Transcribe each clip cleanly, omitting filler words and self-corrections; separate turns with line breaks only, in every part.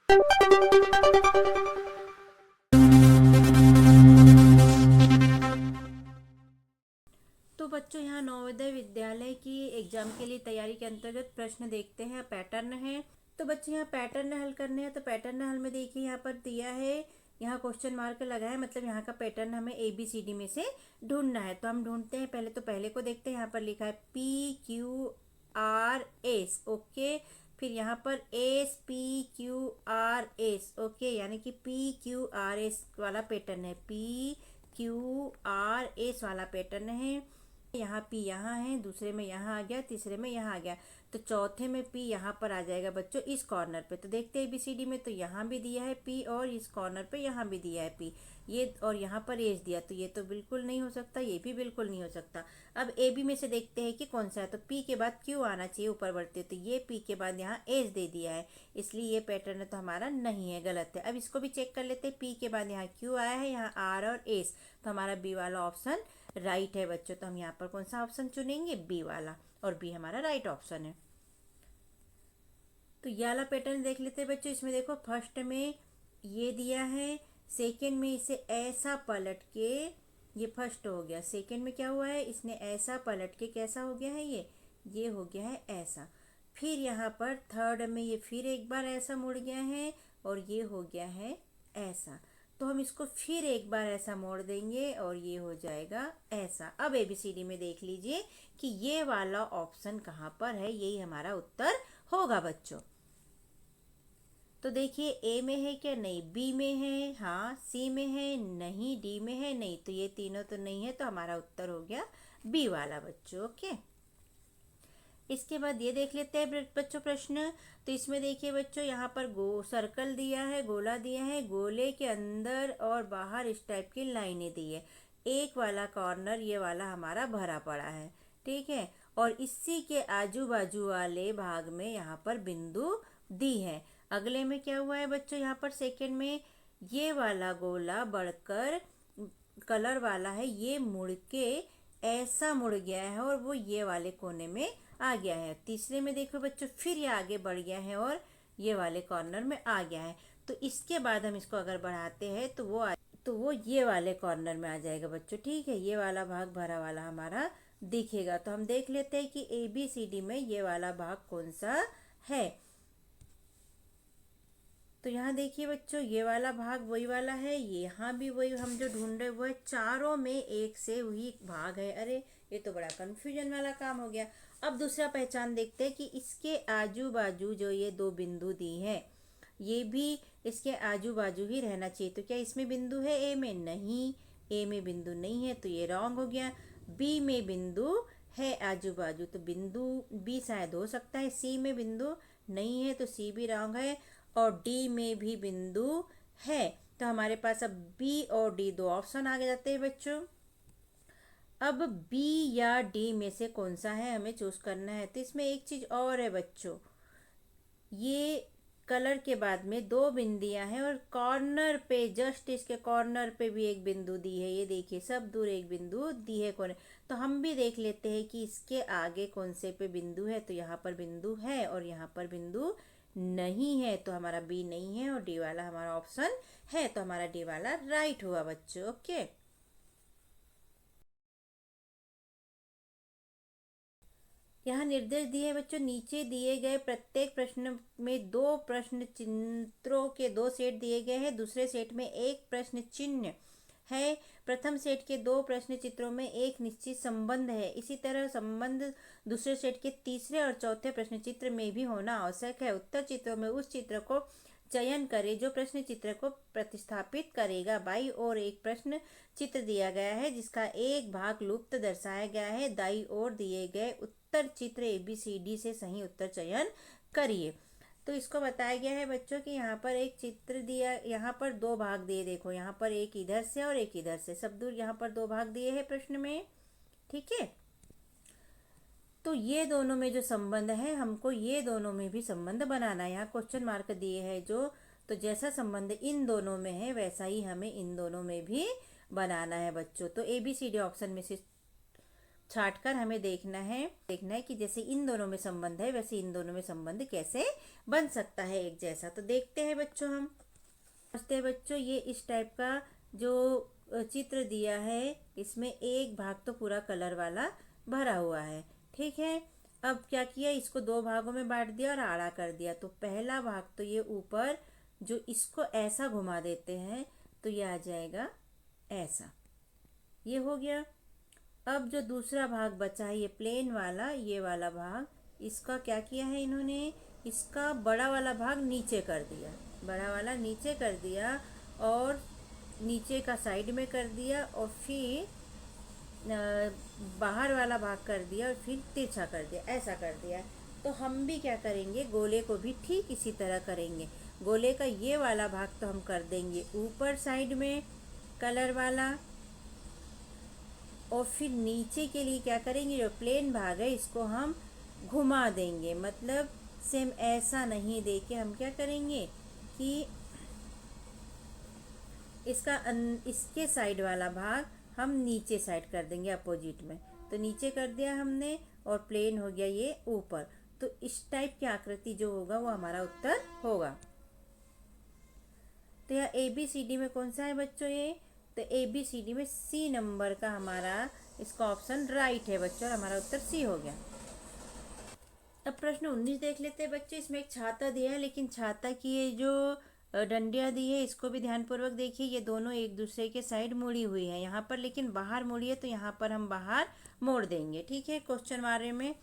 तो बच्चों यहाँ नवोदय विद्यालय की एग्जाम के लिए तैयारी के अंतर्गत प्रश्न देखते हैं। पैटर्न है, तो बच्चे यहाँ पैटर्न हल करने हैं। तो पैटर्न हल में देखिए यहाँ पर दिया है, यहाँ क्वेश्चन मार्क लगा है, मतलब यहाँ का पैटर्न हमें ABCD में से ढूंढना है। तो हम ढूंढते हैं। पहले को देखते हैं। यहाँ पर लिखा है PQRS, ओके। फिर यहाँ पर SPQRS, ओके, यानी कि PQRS वाला पैटर्न है, PQRS वाला पैटर्न है। यहाँ P यहाँ है, दूसरे में यहाँ आ गया, तीसरे में यहाँ आ गया, तो चौथे में P यहाँ पर आ जाएगा बच्चों इस कॉर्नर पे। तो देखते हैं ABCD में, तो यहाँ भी दिया है P और इस कॉर्नर पे यहाँ भी दिया है P, ये और यहाँ पर एज दिया, तो ये तो बिल्कुल नहीं हो सकता, ये भी बिल्कुल नहीं हो सकता। अब AB में से देखते हैं कि कौन सा है। तो P के बाद Q आना चाहिए ऊपर बढ़ते, तो ये P के बाद यहाँ एज दे दिया है, इसलिए ये पैटर्न तो हमारा नहीं है, गलत है। अब इसको भी चेक कर लेते हैं। P के बाद यहाँ Q आया है, यहाँ R और S, तो हमारा B वाला ऑप्शन राइट है बच्चों। तो हम यहाँ पर कौन सा ऑप्शन चुनेंगे? B वाला, और B हमारा राइट ऑप्शन है। तो ये वाला पैटर्न देख लेते हैं बच्चों। इसमें देखो फर्स्ट में ये दिया है, सेकेंड में इसे ऐसा पलट के, ये फर्स्ट हो गया। सेकेंड में क्या हुआ है, इसने ऐसा पलट के कैसा हो गया है, ये हो गया है ऐसा। फिर यहाँ पर थर्ड में ये फिर एक बार ऐसा मुड़ गया है और ये हो गया है ऐसा। तो हम इसको फिर एक बार ऐसा मोड़ देंगे और ये हो जाएगा ऐसा। अब ABCD में देख लीजिए कि ये वाला ऑप्शन कहाँ पर है, यही हमारा उत्तर होगा बच्चों। तो देखिए A में है क्या? नहीं। B में है, हाँ। C में है, नहीं। D में है, नहीं। तो ये तीनों तो नहीं है, तो हमारा उत्तर हो गया B वाला बच्चों, ओके। इसके बाद ये देख लेते हैं बच्चों प्रश्न। तो इसमें देखिए बच्चों, यहाँ पर सर्कल दिया है, गोला दिया है, गोले के अंदर और बाहर इस टाइप की लाइनें दी है। एक वाला कॉर्नर ये वाला हमारा भरा पड़ा है, ठीक है, और इसी के आजू बाजू वाले भाग में यहाँ पर बिंदु दी है। अगले में क्या हुआ है बच्चों, यहाँ पर सेकंड में ये वाला गोला बढ़कर कलर वाला है, ये मुड़ के ऐसा मुड़ गया है और वो ये वाले कोने में आ गया है। तीसरे में देखो बच्चों, फिर ये आगे बढ़ गया है और ये वाले कॉर्नर में आ गया है। तो इसके बाद हम इसको अगर बढ़ाते हैं तो वो ये वाले कॉर्नर में आ जाएगा बच्चों, ठीक है। ये वाला भाग भरा वाला हमारा दिखेगा। तो हम देख लेते हैं कि ABCD में ये वाला भाग कौन सा है। तो यहाँ देखिए बच्चों, ये वाला भाग वही वाला है, यहाँ भी वही हम जो ढूंढ रहे वो है, चारों में एक से वही भाग है। अरे ये तो बड़ा कंफ्यूजन वाला काम हो गया। अब दूसरा पहचान देखते हैं कि इसके आजू बाजू जो ये दो बिंदु दी है, ये भी इसके आजू बाजू ही रहना चाहिए। तो क्या इसमें बिंदु है A में? नहीं, A में बिंदु नहीं है, तो ये रॉन्ग हो गया। B में बिंदु है आजू बाजू, तो बिंदु B शायद हो सकता है। C में बिंदु नहीं है, तो C भी रॉन्ग है। और D में भी बिंदु है। तो हमारे पास अब B और D दो ऑप्शन आगे जाते हैं बच्चों। अब B या D में से कौन सा है हमें चूज करना है। तो इसमें एक चीज और है बच्चों, ये कलर के बाद में दो बिंदियां हैं और कॉर्नर पे, जस्ट इसके कॉर्नर पे भी एक बिंदु दी है। ये देखिए, सब दूर एक बिंदु दी है कौन। तो हम भी देख लेते हैं कि इसके आगे कौन से पे बिंदु है। तो यहाँ पर बिंदु है और यहाँ पर बिंदु नहीं है, तो हमारा B नहीं है और D वाला हमारा ऑप्शन है। तो हमारा D वाला राइट हुआ बच्चों, ओके। यहाँ निर्देश दिए हैं बच्चों, नीचे दिए गए प्रत्येक प्रश्न में दो प्रश्न चिन्हों के दो सेट दिए गए हैं, दूसरे सेट में एक प्रश्न चिन्ह है। प्रथम सेट के दो प्रश्न चित्रों में एक निश्चित संबंध है, इसी तरह संबंध दूसरे सेट के तीसरे और चौथे प्रश्न चित्र में भी होना आवश्यक है। उत्तर चित्रों में उस चित्र को चयन करें जो प्रश्न चित्र को प्रतिस्थापित करेगा। बाई ओर एक प्रश्न चित्र दिया गया है जिसका एक भाग लुप्त दर्शाया गया है। दाई ओर दिए गए उत्तर चित्र ABCD से सही उत्तर चयन करिए। तो इसको बताया गया है बच्चों कि यहाँ पर एक चित्र दिया, यहाँ पर दो भाग दिए, देखो यहाँ पर एक इधर से और एक इधर से, सब दूर यहाँ पर दो भाग दिए हैं प्रश्न में, ठीक है। तो ये दोनों में जो संबंध है, हमको ये दोनों में भी संबंध बनाना है। यहाँ क्वेश्चन मार्क दिए हैं जो, तो जैसा संबंध इन दोनों में है वैसा ही हमें इन दोनों में भी बनाना है बच्चों। तो ABCD ऑप्शन में से छाट कर हमें देखना है कि जैसे इन दोनों में संबंध है वैसे इन दोनों में संबंध कैसे बन सकता है एक जैसा। तो देखते हैं बच्चों, हम समझते हैं बच्चों। ये इस टाइप का जो चित्र दिया है, इसमें एक भाग तो पूरा कलर वाला भरा हुआ है, ठीक है। अब क्या किया, इसको दो भागों में बांट दिया और आड़ा कर दिया। तो पहला भाग तो ये ऊपर जो इसको ऐसा घुमा देते हैं तो ये आ जाएगा ऐसा, ये हो गया। अब जो दूसरा भाग बचा है ये प्लेन वाला, ये वाला भाग, इसका क्या किया है इन्होंने, इसका बड़ा वाला भाग नीचे कर दिया, बड़ा वाला नीचे कर दिया और नीचे का साइड में कर दिया और फिर बाहर वाला भाग कर दिया और फिर तिरछा कर दिया, ऐसा कर दिया। तो हम भी क्या करेंगे, गोले को भी ठीक इसी तरह करेंगे। गोले का ये वाला भाग तो हम कर देंगे ऊपर साइड में कलर वाला, और फिर नीचे के लिए क्या करेंगे, जो प्लेन भाग है इसको हम घुमा देंगे। मतलब सेम ऐसा नहीं दे के हम क्या करेंगे कि इसके साइड वाला भाग हम नीचे साइड कर देंगे अपोजिट में। तो नीचे कर दिया हमने और प्लेन हो गया ये ऊपर। तो इस टाइप की आकृति जो होगा वो हमारा उत्तर होगा। तो यह ABCD में कौन सा है बच्चों, ये तो ABCD में C नंबर का हमारा इसका ऑप्शन राइट है बच्चों, और हमारा उत्तर C हो गया। अब प्रश्न 19 देख लेते हैं बच्चे। इसमें एक छाता दिया है, लेकिन छाता की ये जो डंडियाँ दी है इसको भी ध्यानपूर्वक देखिए। ये दोनों एक दूसरे के साइड मुड़ी हुई है यहाँ पर, लेकिन बाहर मुड़ी है तो यहाँ पर हम बाहर मोड़ देंगे, ठीक है। क्वेश्चन बारे में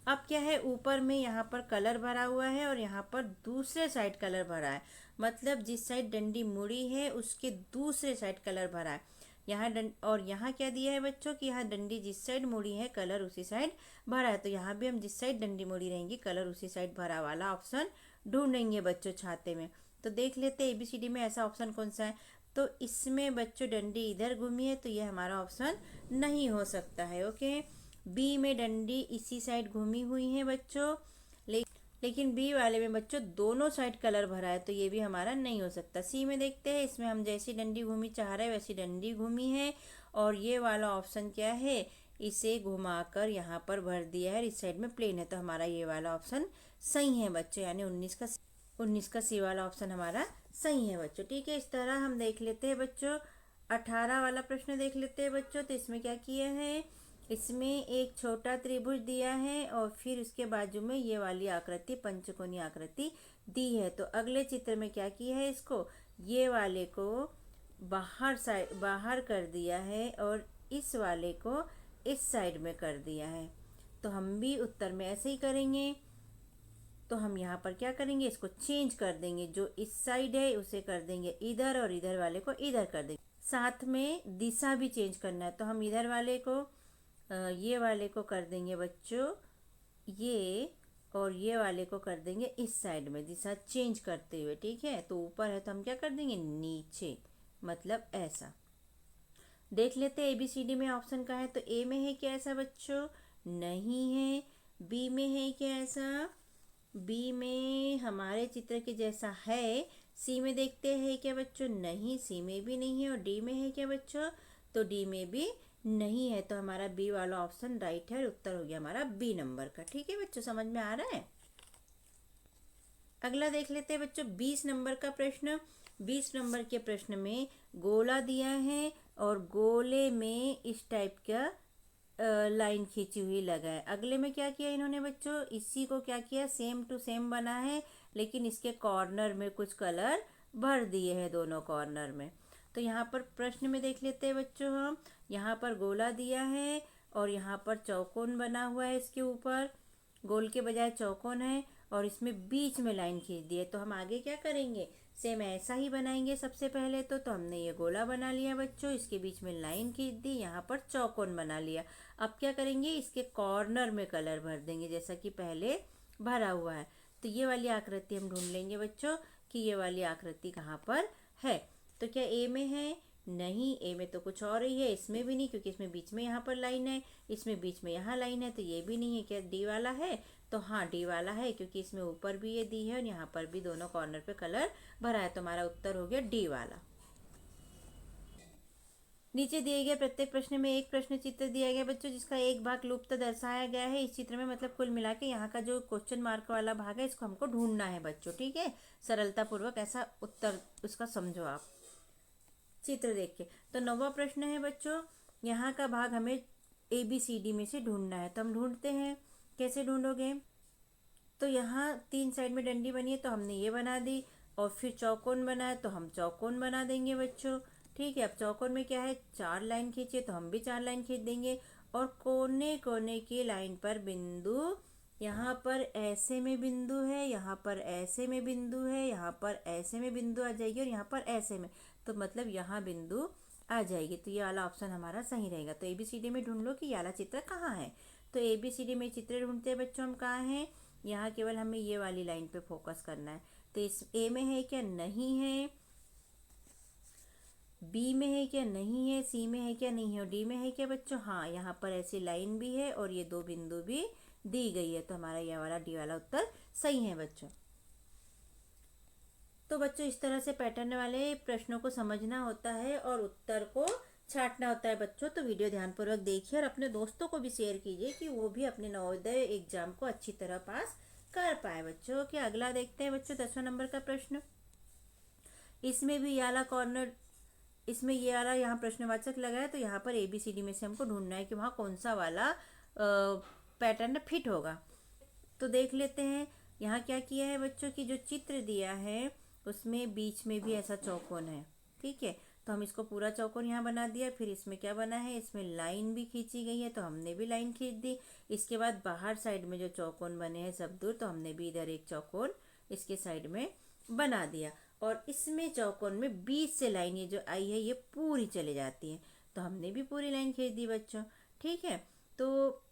अब क्या है, ऊपर में यहाँ पर कलर भरा हुआ है और यहाँ पर दूसरे साइड कलर भरा है। मतलब जिस साइड डंडी मुड़ी है उसके दूसरे साइड कलर भरा है यहाँ और यहाँ क्या दिया है बच्चों कि यहाँ डंडी जिस साइड मुड़ी है कलर उसी साइड भरा है। तो यहाँ भी हम जिस साइड डंडी मुड़ी रहेंगी कलर उसी साइड भरा वाला ऑप्शन ढूंढेंगे बच्चों छाते में। तो देख लेते हैं ABCD में ऐसा ऑप्शन कौन सा है। तो इसमें बच्चों डंडी इधर घूमी है तो ये हमारा ऑप्शन नहीं हो सकता है, ओके। B में डंडी इसी साइड घूमी हुई है बच्चों, लेकिन B वाले में बच्चों दोनों साइड कलर भरा है तो ये भी हमारा नहीं हो सकता। C में देखते हैं, इसमें हम जैसी डंडी घूमी चाह रहे हैं वैसी डंडी घूमी है और ये वाला ऑप्शन क्या है, इसे घुमाकर यहाँ पर भर दिया है, इस साइड में प्लेन है। तो हमारा ये वाला ऑप्शन सही है बच्चों, यानी 19 का C वाला ऑप्शन हमारा सही है बच्चों, ठीक है। इस तरह हम देख लेते हैं बच्चों। 18 वाला प्रश्न देख लेते हैं बच्चों। तो इसमें क्या किया है, इसमें एक छोटा त्रिभुज दिया है और फिर उसके बाजू में ये वाली आकृति पंचकोणीय आकृति दी है। तो अगले चित्र में क्या किया है, इसको ये वाले को बाहर कर दिया है और इस वाले को इस साइड में कर दिया है। तो हम भी उत्तर में ऐसे ही करेंगे। तो हम यहाँ पर क्या करेंगे, इसको चेंज कर देंगे, जो इस साइड है उसे कर देंगे इधर और इधर वाले को इधर कर देंगे। साथ में दिशा भी चेंज करना है। तो हम इधर वाले को ये वाले को कर देंगे बच्चों ये, और ये वाले को कर देंगे इस साइड में, दिशा चेंज करते हुए, ठीक है। तो ऊपर है तो हम क्या कर देंगे नीचे, मतलब ऐसा। देख लेते हैं ABCD में ऑप्शन का है। तो A में है क्या ऐसा बच्चों, नहीं है। B में है क्या ऐसा, B में हमारे चित्र के जैसा है। C में देखते हैं क्या बच्चों, नहीं, C में भी नहीं है। और D में है क्या बच्चों, तो D में भी नहीं है। तो हमारा B वाला ऑप्शन राइट है और उत्तर हो गया हमारा B नंबर का, ठीक है बच्चों, समझ में आ रहा है। अगला देख लेते हैं बच्चों 20 नंबर का प्रश्न। 20 नंबर के प्रश्न में गोला दिया है और गोले में इस टाइप का लाइन खींची हुई लगा है। अगले में क्या किया इन्होंने बच्चों, इसी को क्या किया, सेम टू सेम बना है, लेकिन इसके कॉर्नर में कुछ कलर भर दिए हैं दोनों कॉर्नर में। तो यहाँ पर प्रश्न में देख लेते हैं बच्चों हम, यहाँ पर गोला दिया है और यहाँ पर चौकोन बना हुआ है, इसके ऊपर गोल के बजाय चौकोन है और इसमें बीच में लाइन खींच दी है। तो हम आगे क्या करेंगे, सेम ऐसा ही बनाएंगे। सबसे पहले तो हमने ये गोला बना लिया बच्चों, इसके बीच में लाइन खींच दी, यहाँ पर चौकोन बना लिया। अब क्या करेंगे, इसके कॉर्नर में कलर भर देंगे जैसा कि पहले भरा हुआ है। तो ये वाली आकृति हम ढूंढ लेंगे बच्चों कि ये वाली आकृति कहाँ पर है। तो क्या A में है, नहीं, A में तो कुछ और ही है। इसमें भी नहीं, क्योंकि इसमें बीच में यहाँ पर लाइन है, इसमें बीच में यहाँ लाइन है, तो ये भी नहीं है। क्या D वाला है, तो हाँ D वाला है, क्योंकि इसमें ऊपर भी ये दी है और यहाँ पर भी दोनों कॉर्नर पे कलर भरा है। तो हमारा उत्तर हो गया D वाला। नीचे दिए गए प्रत्येक प्रश्न में एक प्रश्न चित्र दिया गया बच्चों, जिसका एक भाग लुप्त दर्शाया गया है इस चित्र में। मतलब कुल मिला के यहाँ का जो क्वेश्चन मार्क वाला भाग है इसको हमको ढूंढना है बच्चों, ठीक है। सरलता पूर्वक ऐसा उत्तर उसका समझो आप चित्र देख के। तो 9वां प्रश्न है बच्चों, यहाँ का भाग हमें ABCD में से ढूंढना है। तो हम ढूंढते हैं, कैसे ढूंढोगे? तो यहाँ 3 साइड में डंडी बनी है तो हमने ये बना दी, और फिर चौकोन बना है तो हम चौकोन बना देंगे बच्चों, ठीक है। अब चौकोन में क्या है, 4 लाइन खींचे तो हम भी 4 लाइन खींच देंगे, और कोने कोने की लाइन पर बिंदु, यहाँ पर ऐसे में बिंदु है, यहाँ पर ऐसे में बिंदु है, यहाँ पर ऐसे में बिंदु आ जाएगी, और यहाँ पर ऐसे में, तो मतलब यहाँ बिंदु आ जाएगी। तो ये वाला ऑप्शन हमारा सही रहेगा। तो ABCD में ढूंढ लो कि ये वाला चित्र कहाँ है। तो ABCD में चित्र ढूंढते हैं बच्चों हम, कहाँ हैं? यहाँ केवल हमें ये वाली लाइन पे फोकस करना है। तो इस A में है क्या? नहीं है। B में है क्या? नहीं है। C में है क्या? नहीं है। और D में है क्या बच्चों? हाँ, यहाँ पर ऐसी लाइन भी है और ये 2 बिंदु भी दी गई है। तो हमारा ये वाला D वाला उत्तर सही है बच्चों। तो बच्चों इस तरह से पैटर्न वाले प्रश्नों को समझना होता है और उत्तर को छांटना होता है बच्चों। तो वीडियो ध्यानपूर्वक देखिए और अपने दोस्तों को भी शेयर कीजिए कि वो भी अपने नवोदय एग्जाम को अच्छी तरह पास कर पाए बच्चों। कि अगला देखते हैं बच्चों 10वां नंबर का प्रश्न। इसमें भी ये वाला कॉर्नर, इसमें ये वाला यहाँ प्रश्नवाचक लगा है, तो यहाँ पर ABCD में से हमको ढूंढना है कि वहाँ कौन सा वाला पैटर्न फिट होगा। तो देख लेते हैं यहाँ क्या किया है बच्चों की, जो चित्र दिया है उसमें बीच में भी ऐसा चौकोन है, ठीक है। तो हम इसको पूरा चौकोन यहाँ बना दिया। फिर इसमें क्या बना है, इसमें लाइन भी खींची गई है तो हमने भी लाइन खींच दी। इसके बाद बाहर साइड में जो चौकोन बने हैं सब दूर, तो हमने भी इधर एक चौकोन इसके साइड में बना दिया। और इसमें चौकोन में बीच से लाइन ये जो आई है ये पूरी चले जाती है, तो हमने भी पूरी लाइन खींच दी बच्चों, ठीक है। तो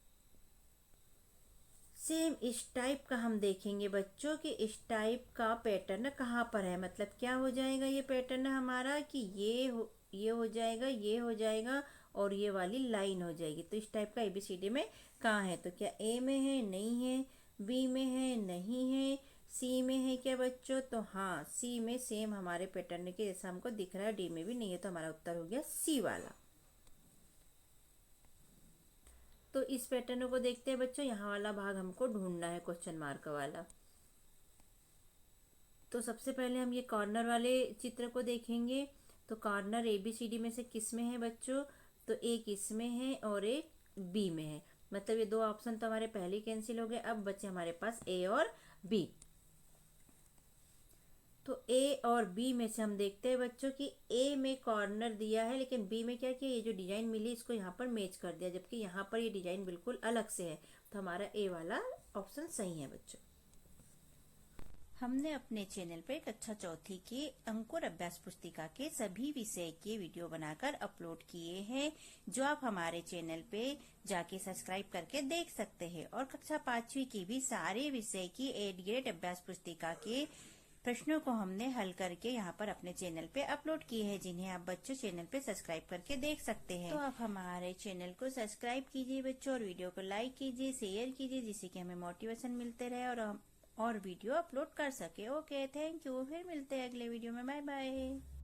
सेम इस टाइप का हम देखेंगे बच्चों कि इस टाइप का पैटर्न कहाँ पर है। मतलब क्या हो जाएगा ये पैटर्न हमारा कि ये हो जाएगा, ये हो जाएगा और ये वाली लाइन हो जाएगी। तो इस टाइप का ABCD में कहाँ है? तो क्या A में है? नहीं है। B में है? नहीं है। C में है क्या बच्चों? तो हाँ, C में सेम हमारे पैटर्न के जैसा हमको दिख रहा है। D में भी नहीं है, तो हमारा उत्तर हो गया C वाला। तो इस पैटर्न को देखते हैं बच्चों, यहाँ वाला भाग हमको ढूंढना है क्वेश्चन मार्क वाला। तो सबसे पहले हम ये कॉर्नर वाले चित्र को देखेंगे। तो कॉर्नर ABCD में से किस में है बच्चों? तो एक इसमें है और एक B में है। मतलब ये 2 ऑप्शन तो हमारे पहले कैंसिल हो गए। अब बचे हमारे पास A और B। तो A और B में से हम देखते हैं बच्चों कि A में कॉर्नर दिया है, लेकिन B में क्या किया, ये जो डिजाइन मिली इसको यहाँ पर मैच कर दिया, जबकि यहाँ पर ये डिजाइन बिल्कुल अलग से है। तो हमारा A वाला ऑप्शन सही है बच्चों। हमने अपने चैनल पर कक्षा चौथी की अंकुर अभ्यास पुस्तिका के सभी विषय के वीडियो बनाकर अपलोड किए हैं, जो आप हमारे चैनल पे जाके सब्सक्राइब करके देख सकते हैं। और कक्षा 5वीं की भी सारे विषय की A ग्रेड अभ्यास पुस्तिका के प्रश्नों को हमने हल करके यहाँ पर अपने चैनल पे अपलोड किए हैं, जिन्हें आप बच्चों चैनल पे सब्सक्राइब करके देख सकते हैं। तो आप हमारे चैनल को सब्सक्राइब कीजिए बच्चों, और वीडियो को लाइक कीजिए, शेयर कीजिए, जिससे कि हमें मोटिवेशन मिलते रहे और हम और वीडियो अपलोड कर सके। Okay, thank you. फिर मिलते हैं अगले वीडियो में। Bye bye.